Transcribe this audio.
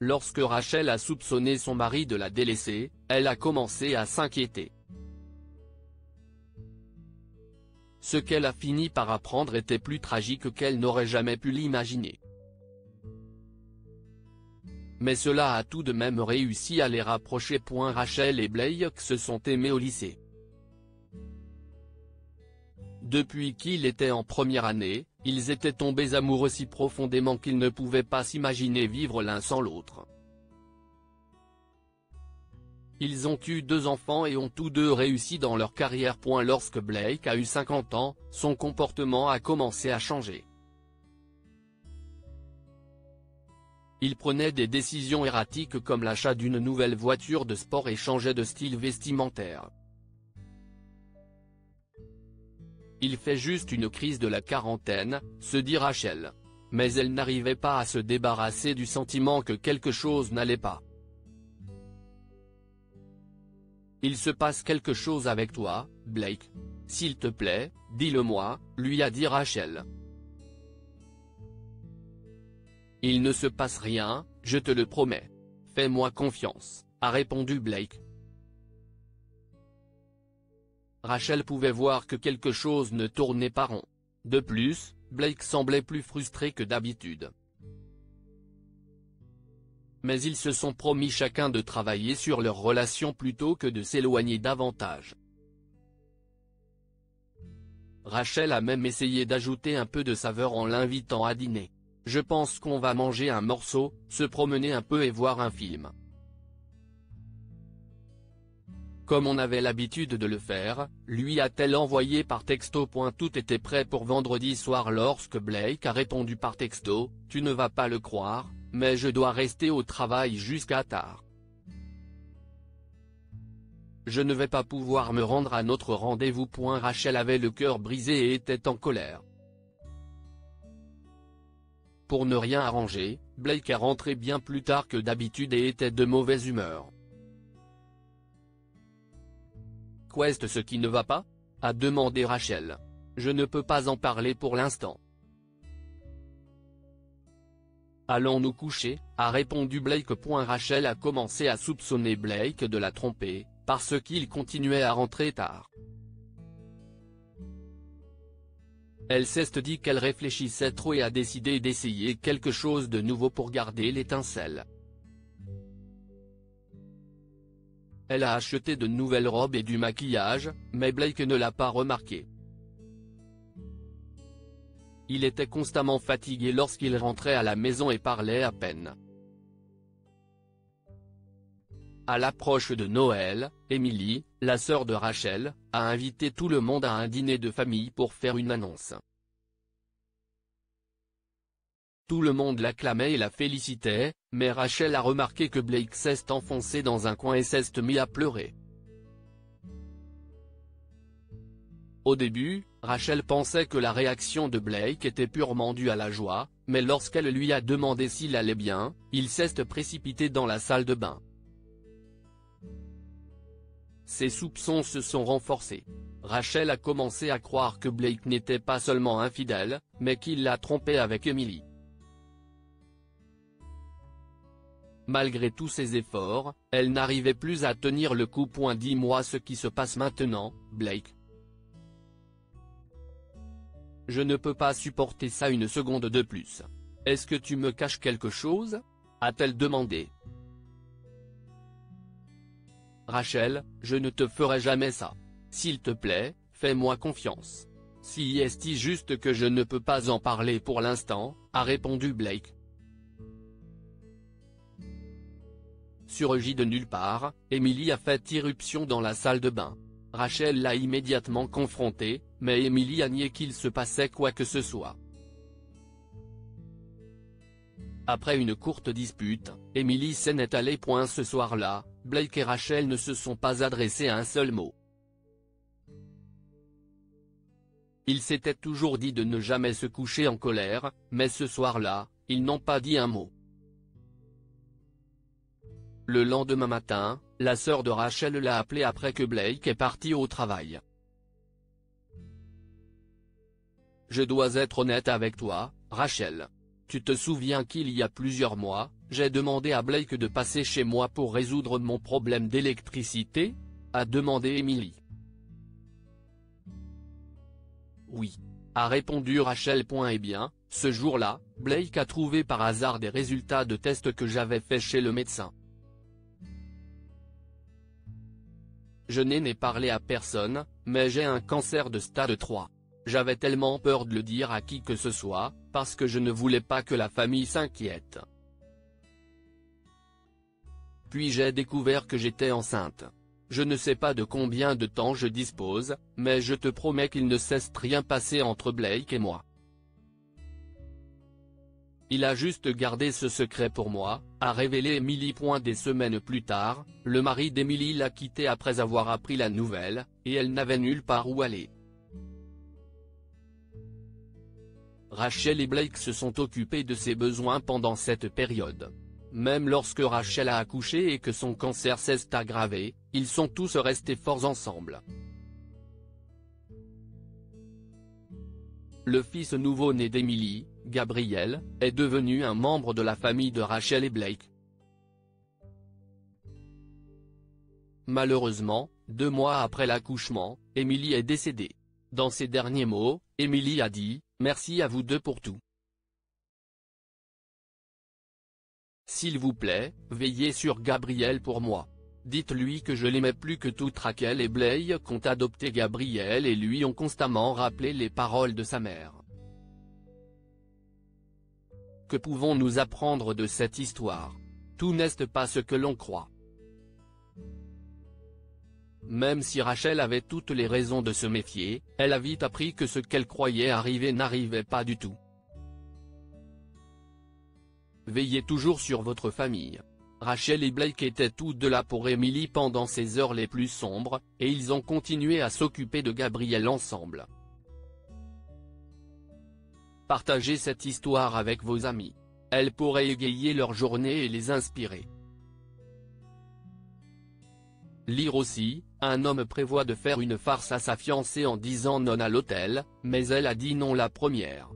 Lorsque Rachel a soupçonné son mari de la délaisser, elle a commencé à s'inquiéter. Ce qu'elle a fini par apprendre était plus tragique qu'elle n'aurait jamais pu l'imaginer. Mais cela a tout de même réussi à les rapprocher. Rachel et Blake se sont aimés au lycée. Depuis qu'ils étaient en première année, ils étaient tombés amoureux si profondément qu'ils ne pouvaient pas s'imaginer vivre l'un sans l'autre. Ils ont eu 2 enfants et ont tous deux réussi dans leur carrière. Lorsque Blake a eu 50 ans, son comportement a commencé à changer. Il prenait des décisions erratiques comme l'achat d'une nouvelle voiture de sport et changeait de style vestimentaire. Il fait juste une crise de la quarantaine, se dit Rachel. Mais elle n'arrivait pas à se débarrasser du sentiment que quelque chose n'allait pas. Il se passe quelque chose avec toi, Blake. S'il te plaît, dis-le-moi, lui a dit Rachel. Il ne se passe rien, je te le promets. Fais-moi confiance, a répondu Blake. Rachel pouvait voir que quelque chose ne tournait pas rond. De plus, Blake semblait plus frustré que d'habitude. Mais ils se sont promis chacun de travailler sur leur relation plutôt que de s'éloigner davantage. Rachel a même essayé d'ajouter un peu de saveur en l'invitant à dîner. Je pense qu'on va manger un morceau, se promener un peu et voir un film. Comme on avait l'habitude de le faire, lui a-t-elle envoyé par texto. Tout était prêt pour vendredi soir lorsque Blake a répondu par texto, tu ne vas pas le croire, mais je dois rester au travail jusqu'à tard. Je ne vais pas pouvoir me rendre à notre rendez-vous. Rachel avait le cœur brisé et était en colère. Pour ne rien arranger, Blake est rentré bien plus tard que d'habitude et était de mauvaise humeur. Qu'est-ce ce qui ne va pas ? A demandé Rachel. Je ne peux pas en parler pour l'instant. Allons nous coucher, a répondu Blake. Rachel a commencé à soupçonner Blake de la tromper, parce qu'il continuait à rentrer tard. Elle s'est dit qu'elle réfléchissait trop et a décidé d'essayer quelque chose de nouveau pour garder l'étincelle. Elle a acheté de nouvelles robes et du maquillage, mais Blake ne l'a pas remarqué. Il était constamment fatigué lorsqu'il rentrait à la maison et parlait à peine. À l'approche de Noël, Emily, la sœur de Rachel, a invité tout le monde à un dîner de famille pour faire une annonce. Tout le monde l'acclamait et la félicitait, mais Rachel a remarqué que Blake s'est enfoncé dans un coin et s'est mis à pleurer. Au début, Rachel pensait que la réaction de Blake était purement due à la joie, mais lorsqu'elle lui a demandé s'il allait bien, il s'est précipité dans la salle de bain. Ses soupçons se sont renforcés. Rachel a commencé à croire que Blake n'était pas seulement infidèle, mais qu'il l'a trompée avec Emily. Malgré tous ses efforts, elle n'arrivait plus à tenir le coup. Dis-moi ce qui se passe maintenant, Blake. Je ne peux pas supporter ça une seconde de plus. Est-ce que tu me caches quelque chose ? A-t-elle demandé. Rachel, je ne te ferai jamais ça. S'il te plaît, fais-moi confiance. Si est juste que je ne peux pas en parler pour l'instant, a répondu Blake. Surgie de nulle part, Emily a fait irruption dans la salle de bain. Rachel l'a immédiatement confrontée, mais Emily a nié qu'il se passait quoi que ce soit. Après une courte dispute, Emily s'en est allée. Ce soir-là, Blake et Rachel ne se sont pas adressés à un seul mot. Ils s'étaient toujours dit de ne jamais se coucher en colère, mais ce soir-là, ils n'ont pas dit un mot. Le lendemain matin, la sœur de Rachel l'a appelé après que Blake est parti au travail. Je dois être honnête avec toi, Rachel. Tu te souviens qu'il y a plusieurs mois, J'ai demandé à Blake de passer chez moi pour résoudre mon problème d'électricité ? A demandé Emily. Oui. A répondu Rachel. Eh bien, ce jour-là, Blake a trouvé par hasard des résultats de tests que j'avais fait chez le médecin. Je n'ai parlé à personne, mais j'ai un cancer de stade 3. J'avais tellement peur de le dire à qui que ce soit, parce que je ne voulais pas que la famille s'inquiète. Puis j'ai découvert que j'étais enceinte. Je ne sais pas de combien de temps je dispose, mais je te promets qu'il ne cesse rien passer entre Blake et moi. Il a juste gardé ce secret pour moi, a révélé Emily. Des semaines plus tard, le mari d'Emily l'a quittée après avoir appris la nouvelle, et elle n'avait nulle part où aller. Rachel et Blake se sont occupés de ses besoins pendant cette période. Même lorsque Rachel a accouché et que son cancer s'est aggravé, ils sont tous restés forts ensemble. Le fils nouveau-né d'Emily, Gabriel, est devenu un membre de la famille de Rachel et Blake. Malheureusement, 2 mois après l'accouchement, Emily est décédée. Dans ses derniers mots, Emily a dit « Merci à vous deux pour tout. S'il vous plaît, veillez sur Gabriel pour moi. Dites-lui que je l'aimais plus que tout. » Rachel et Blake ont adopté Gabriel et lui ont constamment rappelé les paroles de sa mère. Que pouvons-nous apprendre de cette histoire? Tout n'est pas ce que l'on croit. Même si Rachel avait toutes les raisons de se méfier, elle a vite appris que ce qu'elle croyait arriver n'arrivait pas du tout. Veillez toujours sur votre famille. Rachel et Blake étaient tous deux là pour Emily pendant ses heures les plus sombres, et ils ont continué à s'occuper de Gabriel ensemble. Partagez cette histoire avec vos amis. Elle pourrait égayer leur journée et les inspirer. Lire aussi, un homme prévoit de faire une farce à sa fiancée en disant non à l'hôtel, mais elle a dit non la première.